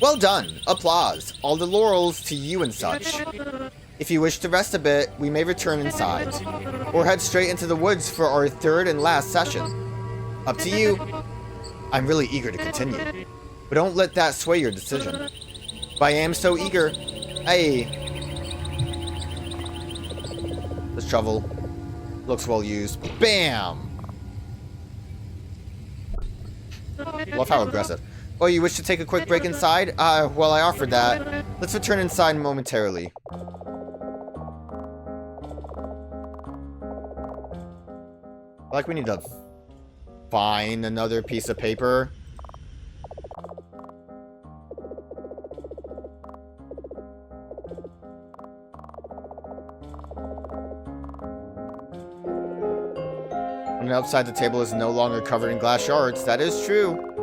Well done! Applause! All the laurels to you and such. If you wish to rest a bit, we may return inside, or head straight into the woods for our third and last session. Up to you. I'm really eager to continue, but don't let that sway your decision. But I am so eager. Hey. The shovel looks well used. Bam! Love how aggressive. Oh, you wish to take a quick break inside? Well, I offered that. Let's return inside momentarily. Like, we need to find another piece of paper. And outside the table is no longer covered in glass shards. That is true.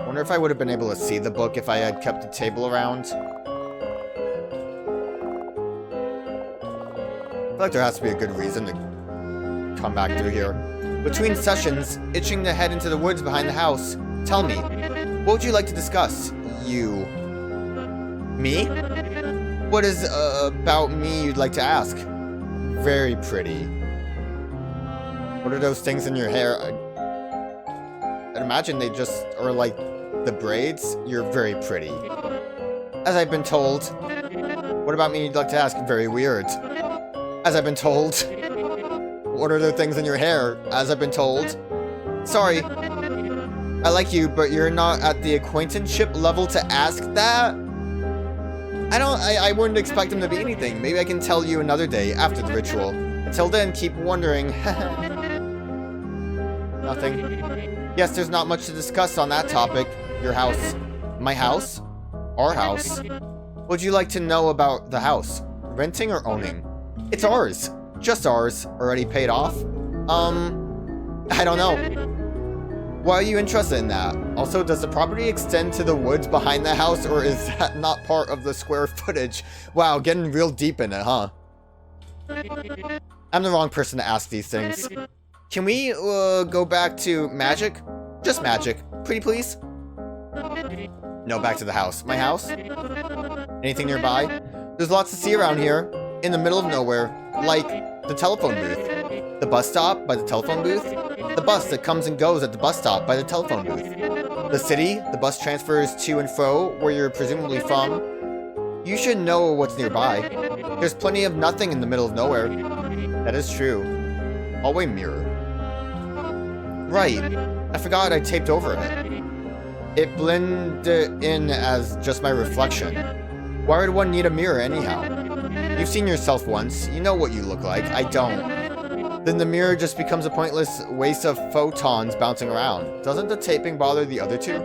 Wonder if I would have been able to see the book if I had kept the table around. I feel like there has to be a good reason to come back through here. Between sessions, itching to head into the woods behind the house. Tell me, what would you like to discuss? You. Me? What is about me you'd like to ask? Very pretty. What are those things in your hair? I'd imagine they just are like the braids. You're very pretty. As I've been told. What about me you'd like to ask? Very weird. As I've been told. What are the things in your hair? As I've been told. Sorry. I like you, but you're not at the acquaintanceship level to ask that? I wouldn't expect him to be anything. Maybe I can tell you another day after the ritual. Until then, keep wondering. Nothing. Yes, there's not much to discuss on that topic. Your house. My house? Our house. What would you like to know about the house? Renting or owning? It's ours. Just ours. Already paid off? I don't know. Why are you interested in that? Also, does the property extend to the woods behind the house, or is that not part of the square footage? Wow, getting real deep in it, huh? I'm the wrong person to ask these things. Can we, go back to Magick? Just Magick. Pretty please? No, back to the house. My house? Anything nearby? There's lots to see around here. In the middle of nowhere. Like, the telephone booth. The bus stop by the telephone booth. The bus that comes and goes at the bus stop by the telephone booth. The city, the bus transfers to and fro, where you're presumably from. You should know what's nearby. There's plenty of nothing in the middle of nowhere. That is true. Hallway mirror. Right. I forgot I taped over it. It blended in as just my reflection. Why would one need a mirror anyhow? You've seen yourself once. You know what you look like. I don't. Then the mirror just becomes a pointless waste of photons bouncing around. Doesn't the taping bother the other two?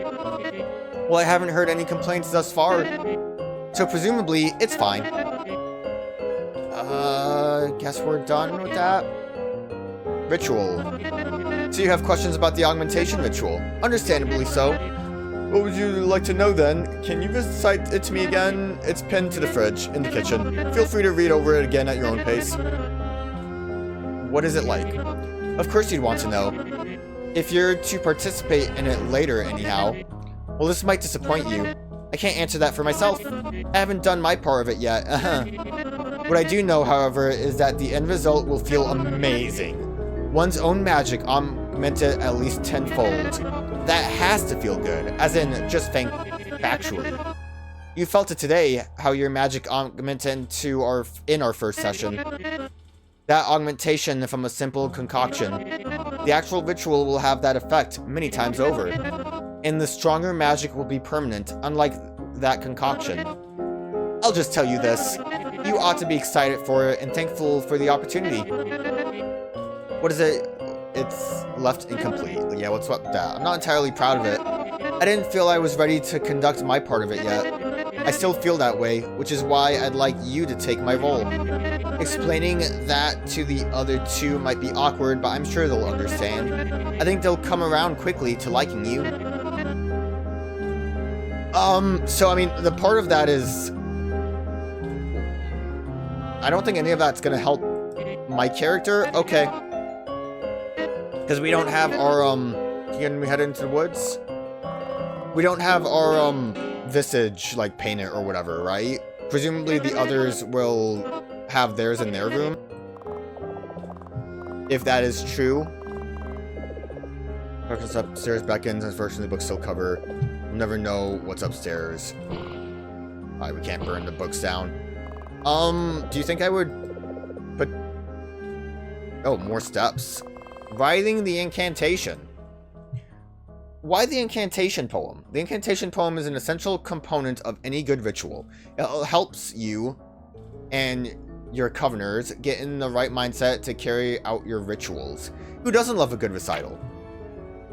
Well, I haven't heard any complaints thus far. So presumably, it's fine. Guess we're done with that. Ritual. So you have questions about the augmentation ritual? Understandably so. What would you like to know then? Can you recite it to me again? It's pinned to the fridge in the kitchen. Feel free to read over it again at your own pace. What is it like? Of course you'd want to know. If you're to participate in it later anyhow. Well, this might disappoint you. I can't answer that for myself. I haven't done my part of it yet. What I do know, however, is that the end result will feel amazing. One's own magic augmented at least tenfold. That has to feel good, as in just factually. You felt it today, how your magic augmented in our first session. That augmentation from a simple concoction. The actual ritual will have that effect many times over. And the stronger magic will be permanent, unlike that concoction. I'll just tell you this. You ought to be excited for it and thankful for the opportunity. What is it? It's left incomplete. Yeah, what's up with that? I'm not entirely proud of it. I didn't feel I was ready to conduct my part of it yet. I still feel that way, which is why I'd like you to take my role. Explaining that to the other two might be awkward, but I'm sure they'll understand. I think they'll come around quickly to liking you. So I mean, the part of that is... I don't think any of that's gonna help my character. Okay. Because we don't have our, can we head into the woods? We don't have our, visage, like, painted or whatever, right? Presumably the others will have theirs in their room. If that is true. Darkness upstairs beckons, unfortunately the books still cover. We'll never know what's upstairs. Alright, we can't burn the books down. Do you think I would put... Oh, more steps. Writing the incantation. Why the incantation poem? The incantation poem is an essential component of any good ritual. It helps you and your coveners get in the right mindset to carry out your rituals. Who doesn't love a good recital?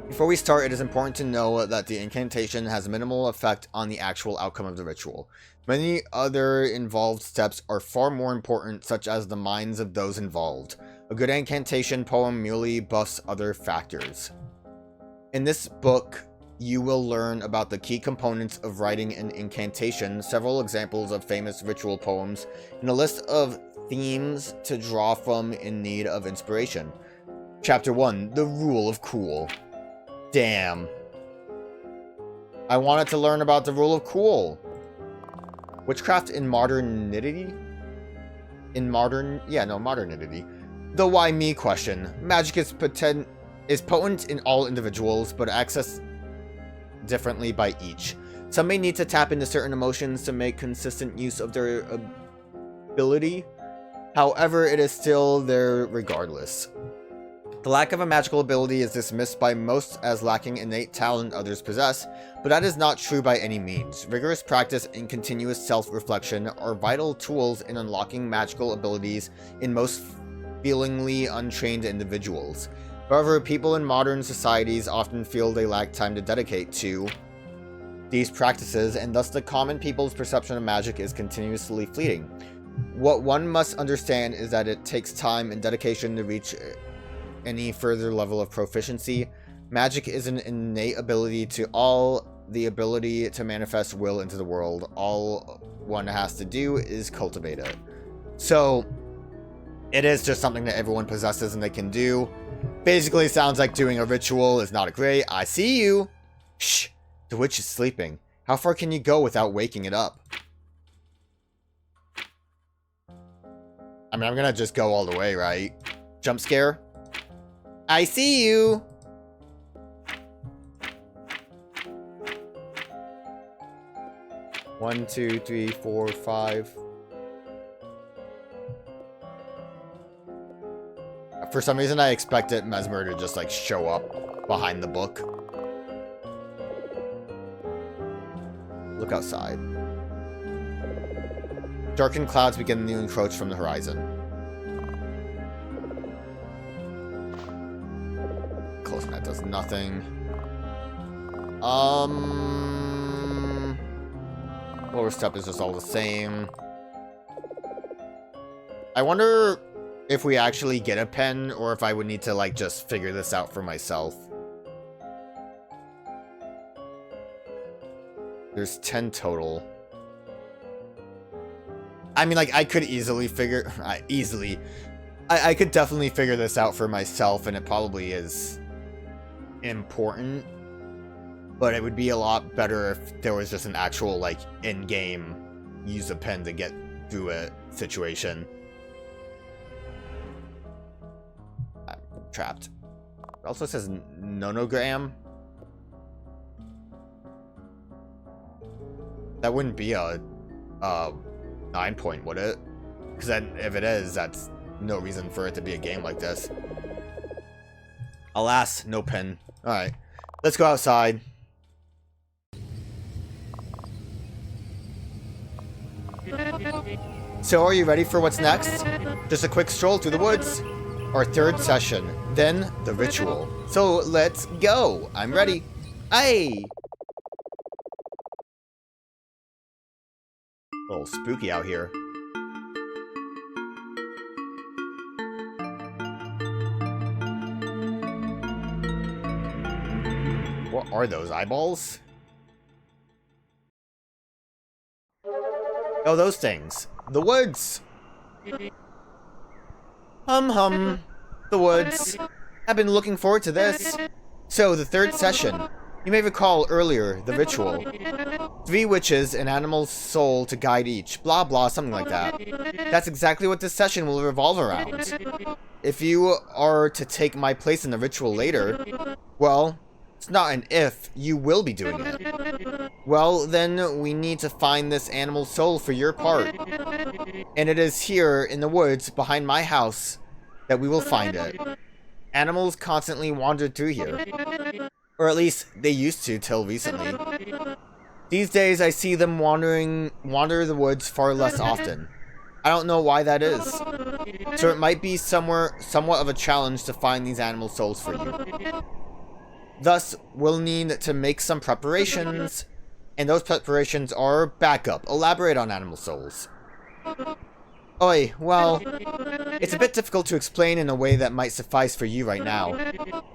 Before we start, it is important to know that the incantation has minimal effect on the actual outcome of the ritual. Many other involved steps are far more important, such as the minds of those involved. A good incantation poem merely buffs other factors. In this book, you will learn about the key components of writing an incantation, several examples of famous ritual poems, and a list of themes to draw from in need of inspiration. Chapter 1, The Rule of Cool. Damn. I wanted to learn about the Rule of Cool. Witchcraft in modernity? Modernity. The why me question. Magic is potent in all individuals, but accessed differently by each. Some may need to tap into certain emotions to make consistent use of their ability. However, it is still there regardless. The lack of a magical ability is dismissed by most as lacking innate talent others possess, but that is not true by any means. Rigorous practice and continuous self-reflection are vital tools in unlocking magical abilities in most feelingly untrained individuals. However, people in modern societies often feel they lack time to dedicate to these practices, and thus the common people's perception of magic is continuously fleeting. What one must understand is that it takes time and dedication to reach any further level of proficiency. Magic is an innate ability to all, the ability to manifest will into the world. All one has to do is cultivate it. So, it is just something that everyone possesses and they can do. Basically, sounds like doing a ritual is not a great. I see you. Shh. The witch is sleeping. How far can you go without waking it up? I mean, I'm gonna just go all the way, right? Jump scare. I see you. One, two, three, four, five. For some reason, I expected Mesmer to just, like, show up behind the book. Look outside. Darkened clouds begin to encroach from the horizon. Closing that does nothing. Lower step is just all the same. I wonder if we actually get a pen, or if I would need to, like, just figure this out for myself. There's 10 total. I mean, like, I could easily figure... I could definitely figure this out for myself, and it probably is important. But it would be a lot better if there was just an actual, like, in-game use a pen to get through a situation. I'm trapped. It also says nonogram. That wouldn't be a 9 point, would it? Because then, if it is, that's no reason for it to be a game like this. Alas, no pen. Alright, let's go outside. So are you ready for what's next? Just a quick stroll through the woods. Our third session, then the ritual. So let's go. I'm ready. Aye. A little spooky out here. What are those, eyeballs? Oh, those things. The woods! Hum. The woods. I've been looking forward to this. So, the third session. You may recall earlier, the ritual. 3 witches, an animal's soul to guide each, blah blah, something like that. That's exactly what this session will revolve around. If you are to take my place in the ritual later, well, it's not an if, you will be doing it. Well, then we need to find this animal's soul for your part. And it is here, in the woods, behind my house, that we will find it. Animals constantly wander through here. Or at least, they used to till recently. These days, I see them wander the woods far less often. I don't know why that is. So it might be somewhat of a challenge to find these animal souls for you. Thus, we'll need to make some preparations, and those preparations are backup. Elaborate on animal souls. Oi, well, it's a bit difficult to explain in a way that might suffice for you right now.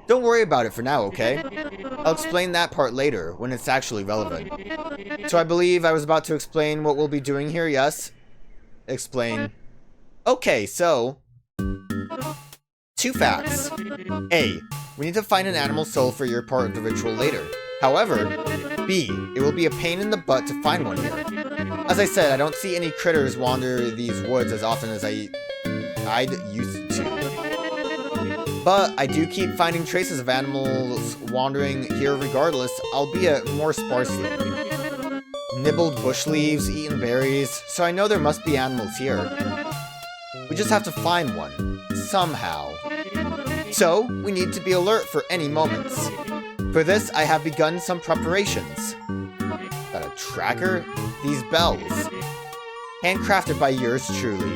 Don't worry about it for now, okay? I'll explain that part later, when it's actually relevant. So I believe I was about to explain what we'll be doing here, yes? Explain. Okay, so 2 facts. A, we need to find an animal soul for your part of the ritual later. However, B, it will be a pain in the butt to find one here. As I said, I don't see any critters wander these woods as often as I'd used to. But I do keep finding traces of animals wandering here regardless, albeit more sparsely. Nibbled bush leaves, eaten berries, so I know there must be animals here. We just have to find one, somehow. So, we need to be alert for any moments. For this, I have begun some preparations. Got a tracker? These bells. Handcrafted by yours truly.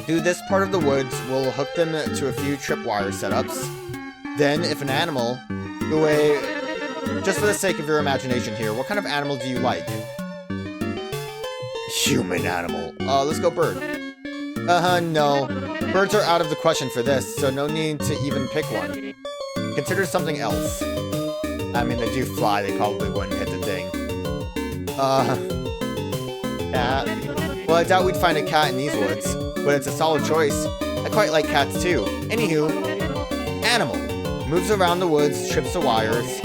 Through this part of the woods, we'll hook them to a few tripwire setups. Then, if an animal... just for the sake of your imagination here, what kind of animal do you like? Human animal. Let's go bird. No. Birds are out of the question for this, so no need to even pick one. Consider something else. I mean, they do fly, they probably wouldn't hit the thing. Cat. Well, I doubt we'd find a cat in these woods, but it's a solid choice. I quite like cats too. Anywho, animal. Moves around the woods, trips the wires.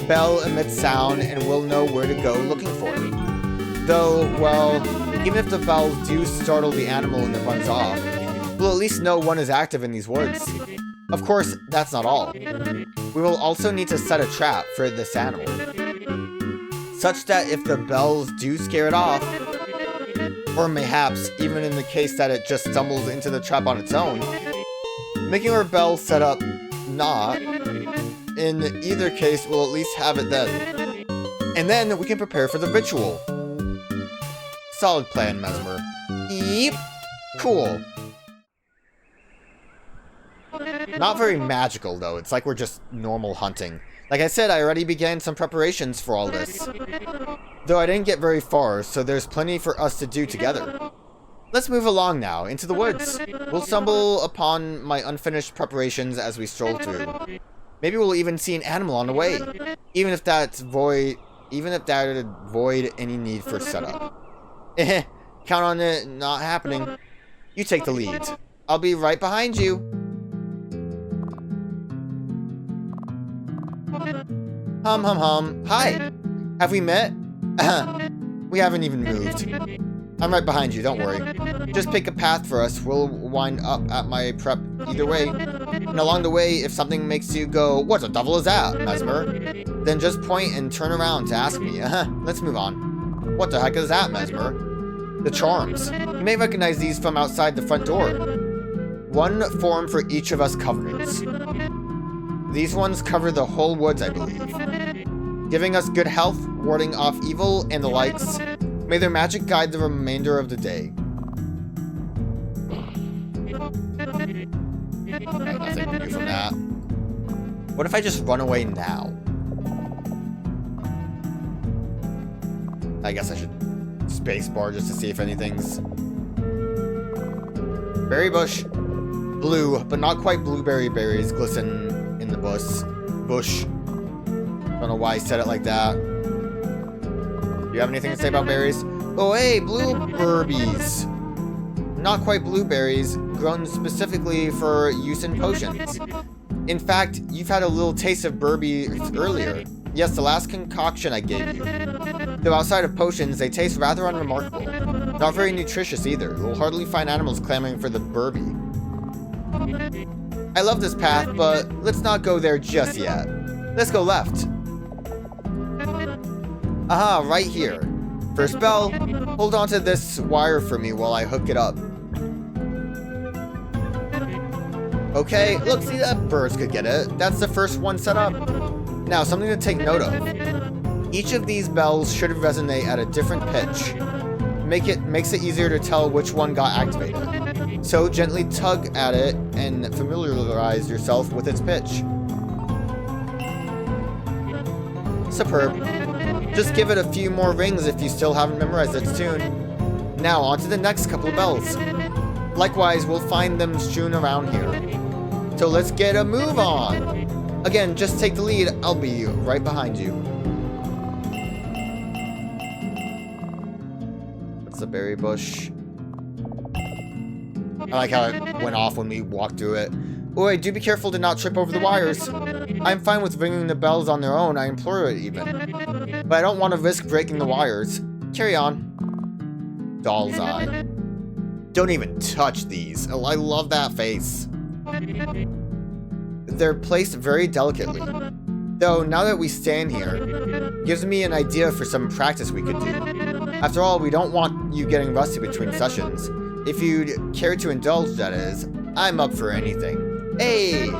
Bell emits sound, and we'll know where to go looking for it. Though, well, even if the bells do startle the animal and it runs off, we'll at least know one is active in these woods. Of course, that's not all. We will also need to set a trap for this animal, such that if the bells do scare it off, or mayhaps even in the case that it just stumbles into the trap on its own, making our bell set up not, in either case we'll at least have it then. And then we can prepare for the ritual. Solid plan, Mesmer. Yep. Cool. Not very magical, though. It's like we're just normal hunting. Like I said, I already began some preparations for all this. Though I didn't get very far, so there's plenty for us to do together. Let's move along now, into the woods. We'll stumble upon my unfinished preparations as we stroll through. Maybe we'll even see an animal on the way. Even if that would void any need for setup. Count on it not happening. You take the lead. I'll be right behind you. Hum hum hum. Hi. Have we met? We haven't even moved. I'm right behind you, don't worry. Just pick a path for us. We'll wind up at my prep either way. And along the way, if something makes you go, what the devil is that, Mesmer? Then just point and turn around to ask me. Let's move on. What the heck is that, Mesmer? The charms. You may recognize these from outside the front door. One form for each of us covenants. These ones cover the whole woods, I believe. Giving us good health, warding off evil, and the likes. May their magic guide the remainder of the day. Right, nothing to do from that. What if I just run away now? I guess I should spacebar just to see if anything's... Berry bush. Blue, but not quite blueberry berries glisten in the bush. Don't know why I said it like that. Do you have anything to say about berries? Oh, hey, blueberries. Not quite blueberries, grown specifically for use in potions. In fact, you've had a little taste of Burby earlier. Yes, the last concoction I gave you. Though outside of potions, they taste rather unremarkable. Not very nutritious either. You'll hardly find animals clamoring for the Burby. I love this path, but let's not go there just yet. Let's go left. Aha, right here. First bell, hold on to this wire for me while I hook it up. Okay, look, see, that birds could get it. That's the first one set up. Now, something to take note of. Each of these bells should resonate at a different pitch. Makes it easier to tell which one got activated. So gently tug at it and familiarize yourself with its pitch. Superb. Just give it a few more rings if you still haven't memorized its tune. Now, on to the next couple of bells. Likewise, we'll find them strewn around here. So let's get a move on! Again, just take the lead, I'll be right behind you. That's the berry bush. I like how it went off when we walked through it. Oi, do be careful to not trip over the wires. I'm fine with ringing the bells on their own, I implore it even. But I don't want to risk breaking the wires. Carry on. Doll's eye. Don't even touch these. Oh, I love that face. They're placed very delicately. Though, now that we stand here, gives me an idea for some practice we could do. After all, we don't want you getting rusty between sessions. If you'd care to indulge, that is, I'm up for anything. Hey!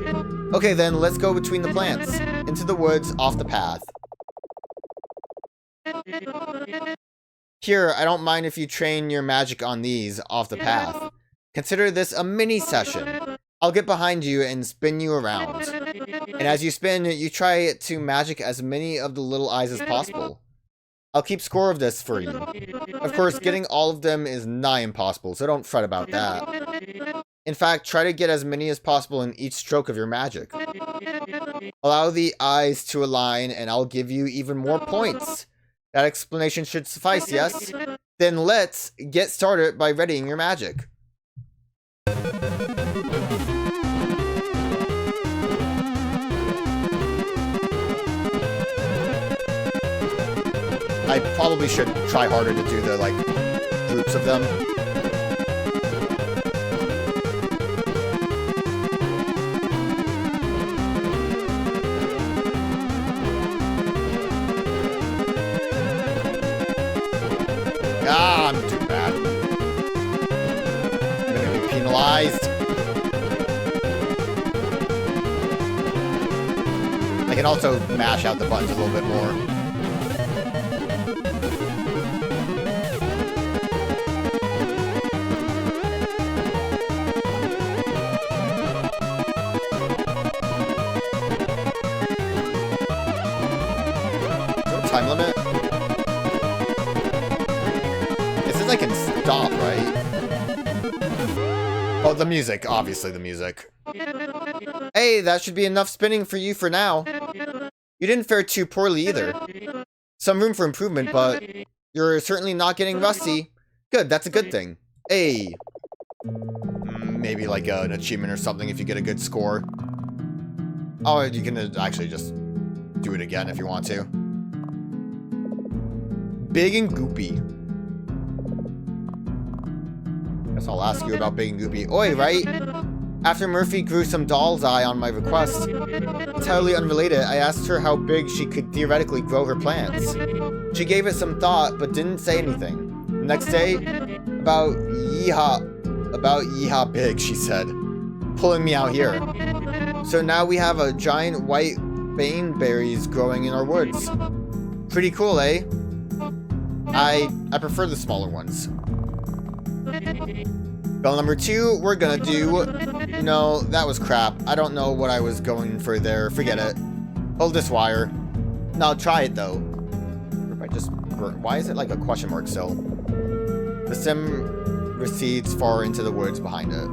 Okay then, let's go between the plants. Into the woods, off the path. Here, I don't mind if you train your magic on these, off the path. Consider this a mini-session. I'll get behind you and spin you around. And as you spin, you try to magic as many of the little eyes as possible. I'll keep score of this for you. Of course, getting all of them is nigh impossible, so don't fret about that. In fact, try to get as many as possible in each stroke of your magic. Allow the eyes to align, and I'll give you even more points. That explanation should suffice, yes? Then let's get started by readying your magic. I probably should try harder to do the, like, groups of them. Ah, I'm too bad. I'm gonna be penalized. I can also mash out the buttons a little bit more. Time limit? It says I can stop, right? Oh, the music. Obviously the music. Hey, that should be enough spinning for you for now. You didn't fare too poorly either. Some room for improvement, but you're certainly not getting rusty. Good, that's a good thing. Hey. Maybe like an achievement or something if you get a good score. Oh, you can actually just do it again if you want to. Big and Goopy. Guess I'll ask you about Big and Goopy. Oi, right? After Murphy grew some doll's eye on my request, entirely unrelated, I asked her how big she could theoretically grow her plants. She gave it some thought, but didn't say anything. The next day, about yeehaw big, she said, pulling me out here. So now we have a giant white baneberries growing in our woods. Pretty cool, eh? I prefer the smaller ones. Bell number 2, we're gonna do... No, that was crap. I don't know what I was going for there. Forget it. Hold this wire. No, try it though. If I just... Why is it like a question mark still? The sim recedes far into the woods behind it.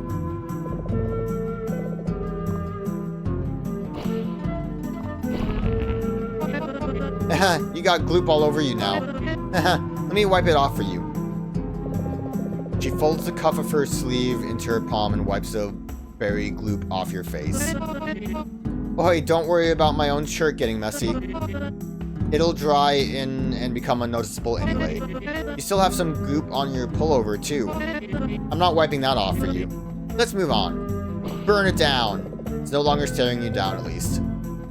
You got gloop all over you now. Let me wipe it off for you. She folds the cuff of her sleeve into her palm and wipes the berry gloop off your face. Oi, don't worry about my own shirt getting messy. It'll dry in and become unnoticeable anyway. You still have some goop on your pullover too. I'm not wiping that off for you. Let's move on. Burn it down. It's no longer staring you down, at least.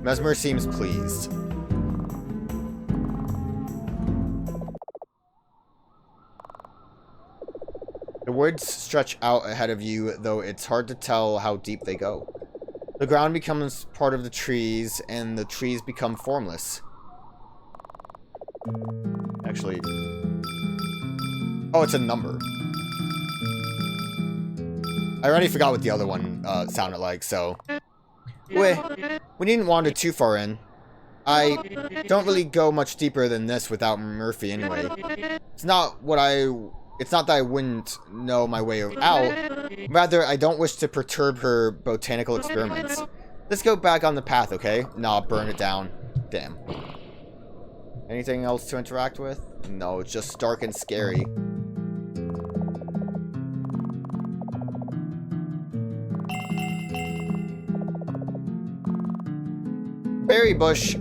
Mesmer seems pleased. The woods stretch out ahead of you, though it's hard to tell how deep they go. The ground becomes part of the trees, and the trees become formless. Actually... Oh, it's a number. I already forgot what the other one sounded like, so... We didn't wander too far in. I don't really go much deeper than this without Murphy anyway. It's not that I wouldn't know my way out. Rather, I don't wish to perturb her botanical experiments. Let's go back on the path, okay? Nah, burn it down. Damn. Anything else to interact with? No, it's just dark and scary. Berry bush.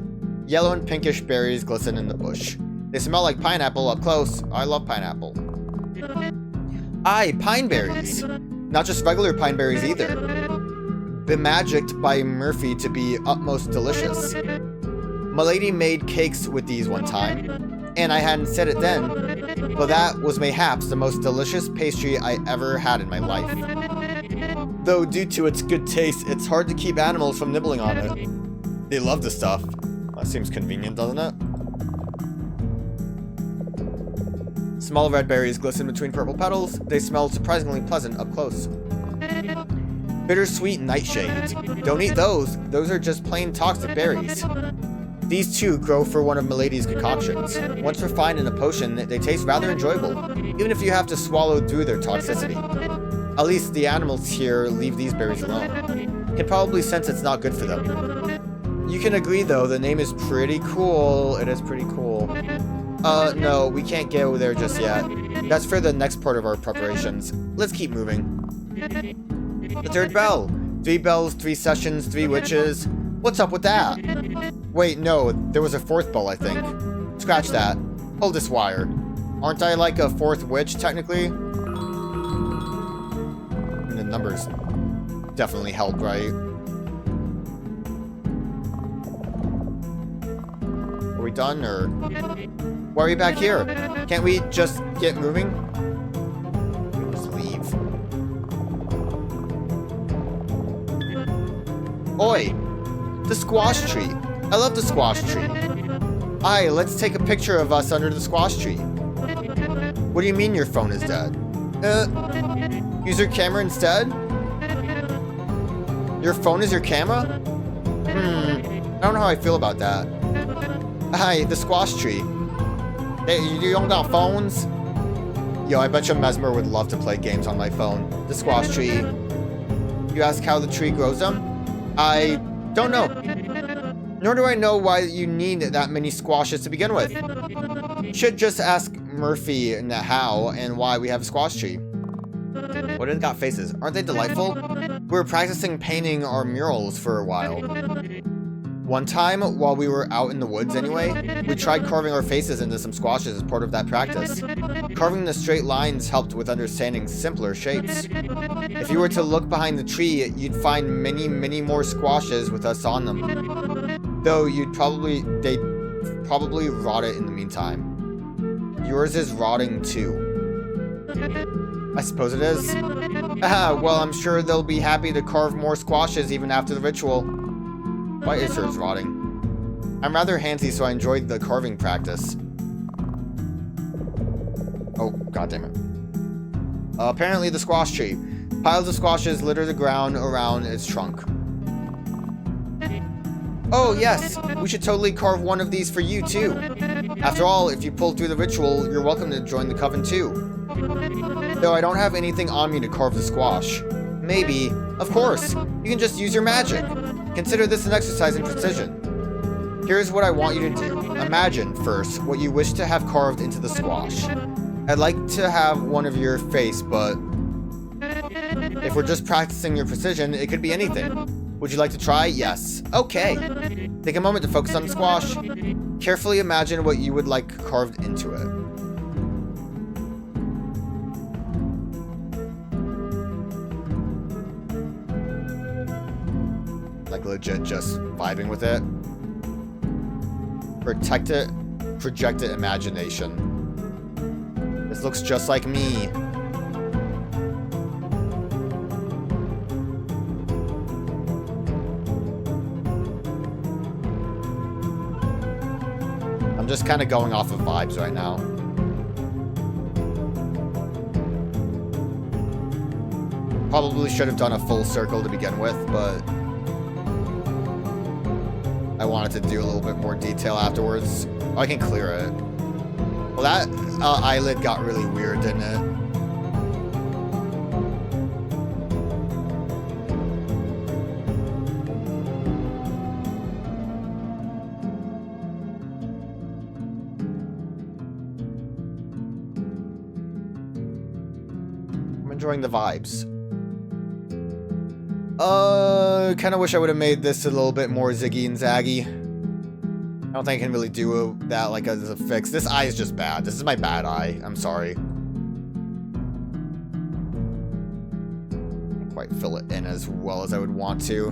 Yellow and pinkish berries glisten in the bush. They smell like pineapple up close. I love pineapple. Aye, pine berries. Not just regular pine berries either. Bemagicked by Murphy to be utmost delicious. My lady made cakes with these one time, and I hadn't said it then, but that was mayhaps the most delicious pastry I ever had in my life. Though due to its good taste, it's hard to keep animals from nibbling on it. They love the stuff. That seems convenient, doesn't it? Small red berries glisten between purple petals. They smell surprisingly pleasant up close. Bittersweet nightshades. Don't eat those. Those are just plain toxic berries. These two grow for one of Milady's concoctions. Once refined in a potion, they taste rather enjoyable, even if you have to swallow through their toxicity. At least the animals here leave these berries alone. Can probably sense it's not good for them. You can agree, though, the name is pretty cool. It is pretty cool. No, we can't go there just yet. That's for the next part of our preparations. Let's keep moving. The third bell. 3 bells, 3 sessions, 3 witches. What's up with that? Wait, no, there was a 4th bell, I think. Scratch that. Hold this wire. Aren't I like a 4th witch, technically? And the numbers definitely held right. Are we done, or... Why are we back here? Can't we just get moving? Just leave. Oi! The squash tree. I love the squash tree. Aye, let's take a picture of us under the squash tree. What do you mean your phone is dead? Use your camera instead? Your phone is your camera? I don't know how I feel about that. Aye, the squash tree. Hey, you don't got phones? Yo, I bet you Mesmer would love to play games on my phone. The squash tree. You ask how the tree grows them? I don't know. Nor do I know why you need that many squashes to begin with. Should just ask Murphy how and why we have a squash tree. What has got faces? Aren't they delightful? We were practicing painting our murals for a while. One time, while we were out in the woods anyway, we tried carving our faces into some squashes as part of that practice. Carving the straight lines helped with understanding simpler shapes. If you were to look behind the tree, you'd find many, many more squashes with us on them. Though they'd probably rot it in the meantime. Yours is rotting too. I suppose it is. Well, I'm sure they'll be happy to carve more squashes even after the ritual. Why is yours rotting? I'm rather handsy, so I enjoyed the carving practice. Oh, god damn it. Apparently the squash tree. Piles of squashes litter the ground around its trunk. Oh, yes! We should totally carve one of these for you, too. After all, if you pull through the ritual, you're welcome to join the coven, too. Though I don't have anything on me to carve the squash. Maybe. Of course! You can just use your magic. Consider this an exercise in precision. Here's what I want you to do. Imagine, first, what you wish to have carved into the squash. I'd like to have one of your face, but... if we're just practicing your precision, it could be anything. Would you like to try? Yes. Okay. Take a moment to focus on the squash. Carefully imagine what you would like carved into it. Like legit just vibing with it. Protect it. Project it imagination. This looks just like me. I'm just kind of going off of vibes right now. Probably should have done a full circle to begin with, but I wanted to do a little bit more detail afterwards. Oh, I can clear it. Well, that eyelid got really weird, didn't it? Enjoying the vibes. Kind of wish I would have made this a little bit more ziggy and zaggy. I don't think I can really do that like as a fix. This eye is just bad. This is my bad eye. I'm sorry. Can't quite fill it in as well as I would want to.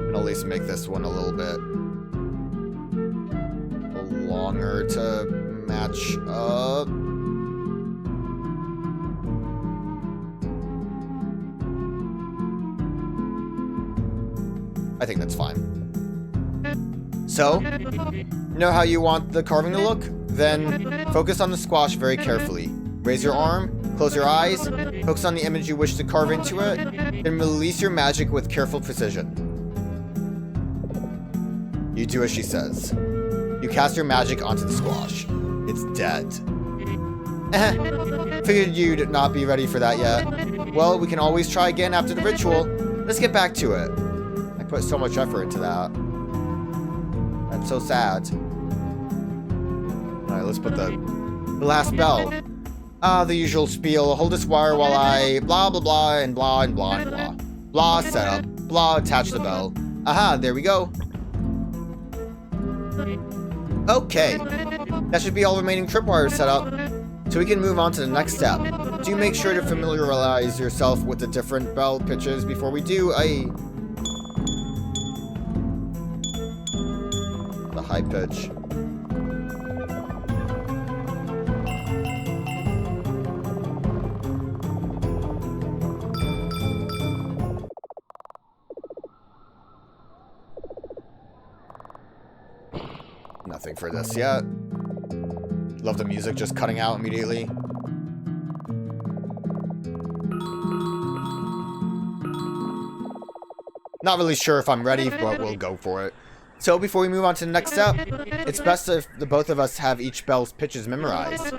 And at least make this one a little bit longer to match up. I think that's fine. So, you know how you want the carving to look? Then focus on the squash very carefully. Raise your arm, close your eyes, focus on the image you wish to carve into it, then release your magic with careful precision. You do as she says. You cast your magic onto the squash. It's dead. Figured you'd not be ready for that yet. Well, we can always try again after the ritual. Let's get back to it. I put so much effort into that. That's so sad. Alright, let's put the last bell. The usual spiel. Hold this wire while I blah blah blah and blah and blah and blah. Blah setup. Blah attach the bell. Aha, there we go. Okay, that should be all remaining tripwires set up, so we can move on to the next step. Do make sure to familiarize yourself with the different bell pitches before we do the high pitch. Nothing for this yet. Love the music just cutting out immediately. Not really sure if I'm ready, but we'll go for it. So before we move on to the next step, it's best if the both of us have each bell's pitches memorized,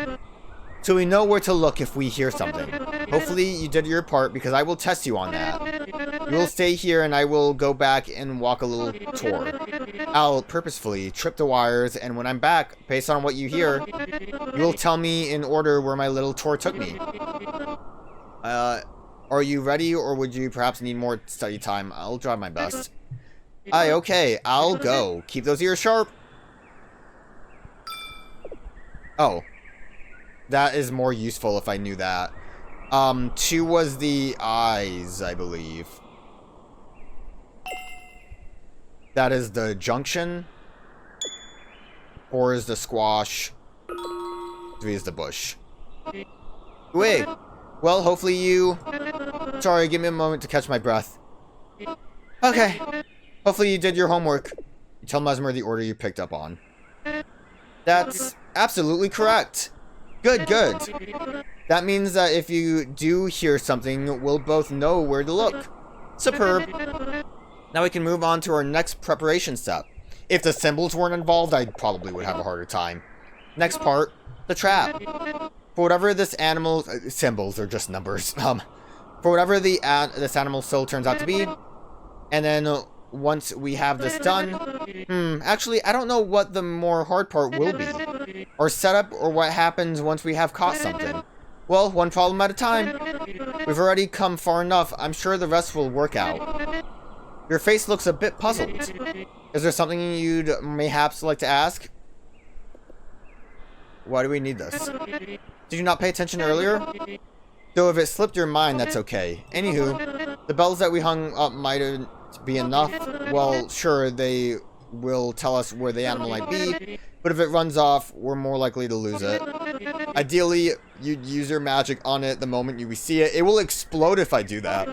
so we know where to look if we hear something. Hopefully you did your part, because I will test you on that. You will stay here and I will go back and walk a little tour. I'll purposefully trip the wires, and when I'm back, based on what you hear, you will tell me in order where my little tour took me. Are you ready, or would you perhaps need more study time? I'll try my best. Aye, okay, I'll go. Keep those ears sharp. Oh. That is more useful if I knew that. 2 was the eyes, I believe. That is the junction. 4 is the squash. 3 is the bush. Wait. Well, hopefully you... Sorry, give me a moment to catch my breath. Okay. Hopefully you did your homework. You tell Mesmer the order you picked up on. That's absolutely correct. Good, good. That means that if you do hear something, we'll both know where to look. Superb. Now we can move on to our next preparation step. If the symbols weren't involved, I probably would have a harder time. Next part, the trap. For whatever this animal's... symbols are just numbers. For whatever this animal's soul turns out to be. And then once we have this done... actually, I don't know what the more hard part will be. Or setup, or what happens once we have caught something. Well, one problem at a time. We've already come far enough. I'm sure the rest will work out. Your face looks a bit puzzled. Is there something you'd mayhaps like to ask? Why do we need this? Did you not pay attention earlier? Though if it slipped your mind, that's okay. Anywho, the bells that we hung up mightn't be enough. Well, sure, they will tell us where the animal might be, but if it runs off, we're more likely to lose it. Ideally, you'd use your magic on it the moment you see it. It will explode if I do that.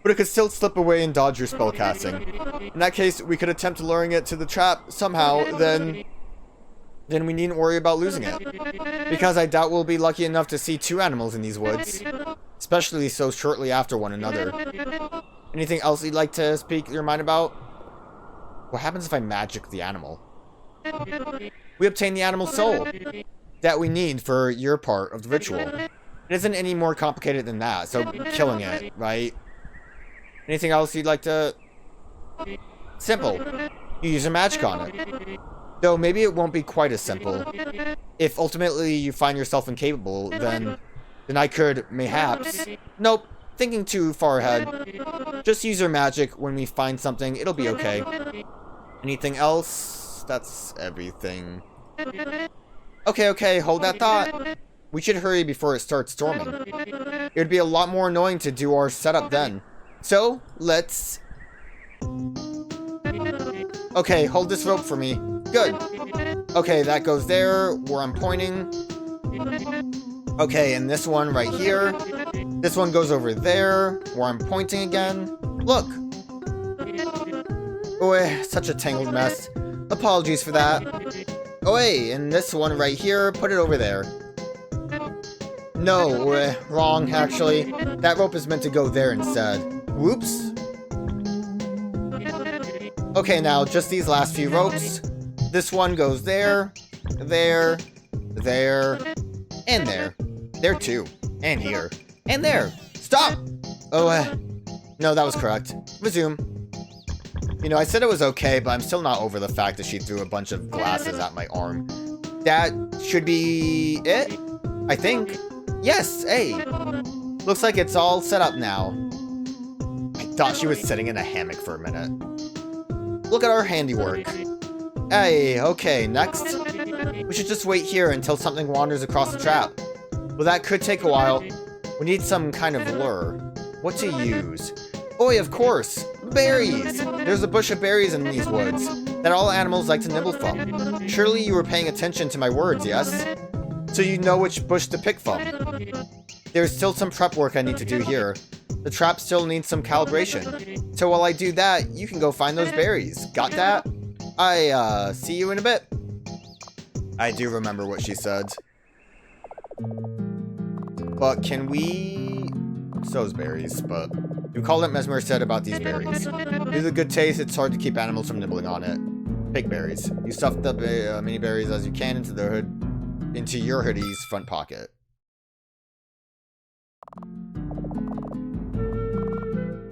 But it could still slip away and dodge your spellcasting. In that case, we could attempt luring it to the trap somehow, then we needn't worry about losing it. Because I doubt we'll be lucky enough to see two animals in these woods. Especially so shortly after one another. Anything else you'd like to speak your mind about? What happens if I magic the animal? We obtain the animal's soul that we need for your part of the ritual. It isn't any more complicated than that, so killing it, right? Anything else you'd like to... Simple. You use a magic on it. Though maybe it won't be quite as simple. If ultimately you find yourself incapable, then I could, mayhaps... Nope, thinking too far ahead. Just use your magic when we find something, it'll be okay. Anything else? That's everything. Okay, hold that thought. We should hurry before it starts storming. It would be a lot more annoying to do our setup then. So, let's... Okay, hold this rope for me. Good. Okay, that goes there, where I'm pointing. Okay, and this one right here. This one goes over there, where I'm pointing again. Look! Oh, such a tangled mess. Apologies for that. Oh, hey, and this one right here, put it over there. No, wrong, actually. That rope is meant to go there instead. Whoops. Okay, now, just these last few ropes. This one goes there, there, there, and there. There too. And here. And there. Stop! Oh, no, that was correct. Resume. You know, I said it was okay, but I'm still not over the fact that she threw a bunch of glasses at my arm. That should be it? I think. Yes, hey. Looks like it's all set up now. I thought she was sitting in a hammock for a minute. Look at our handiwork. Hey, okay, next. We should just wait here until something wanders across the trap. Well, that could take a while. We need some kind of lure. What to use? Oi, of course! Berries! There's a bush of berries in these woods that all animals like to nibble from. Surely you were paying attention to my words, yes? So you know which bush to pick from. There's still some prep work I need to do here. The trap still needs some calibration. So while I do that, you can go find those berries. Got that? See you in a bit. I do remember what she said. But can we... It's those berries, but... You called it Mesmer said about these berries. Due to the good taste, it's hard to keep animals from nibbling on it. Pig berries. You stuff the mini berries as you can into your hoodie's front pocket.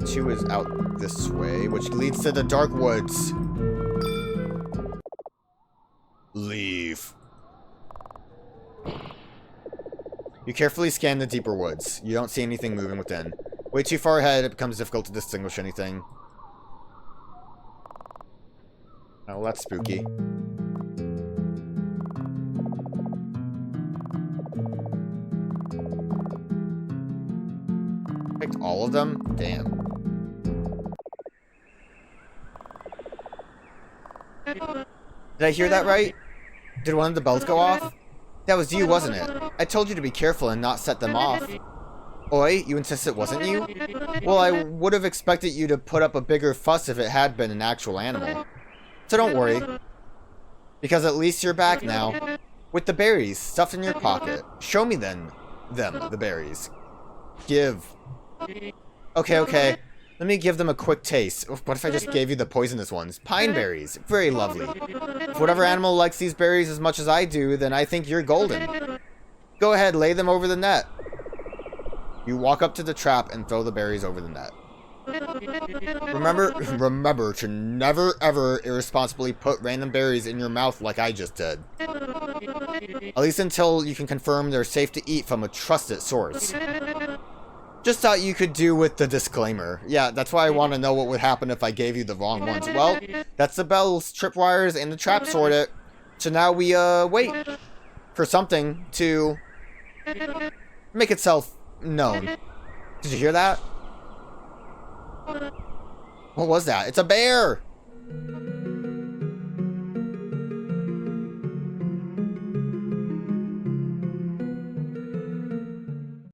Two is out this way, which leads to the dark woods. Leave. You carefully scan the deeper woods. You don't see anything moving within. Way too far ahead, it becomes difficult to distinguish anything. Oh, that's spooky. Picked all of them? Damn. Did I hear that right? Did one of the bells go off? That was you, wasn't it? I told you to be careful and not set them off. Oi, you insist it wasn't you? Well, I would have expected you to put up a bigger fuss if it had been an actual animal. So don't worry. Because at least you're back now. With the berries stuffed in your pocket. Show me then, the berries. Give. Okay. Let me give them a quick taste. What if I just gave you the poisonous ones? Pine berries. Very lovely. If whatever animal likes these berries as much as I do, then I think you're golden. Go ahead, lay them over the net. You walk up to the trap and throw the berries over the net. Remember to never ever irresponsibly put random berries in your mouth like I just did. At least until you can confirm they're safe to eat from a trusted source. Just thought you could do with the disclaimer. Yeah, that's why I want to know what would happen if I gave you the wrong ones. Well, that's the bells, tripwires, and the trap sorted. So now we, wait for something to make itself known. Did you hear that? What was that? It's a bear!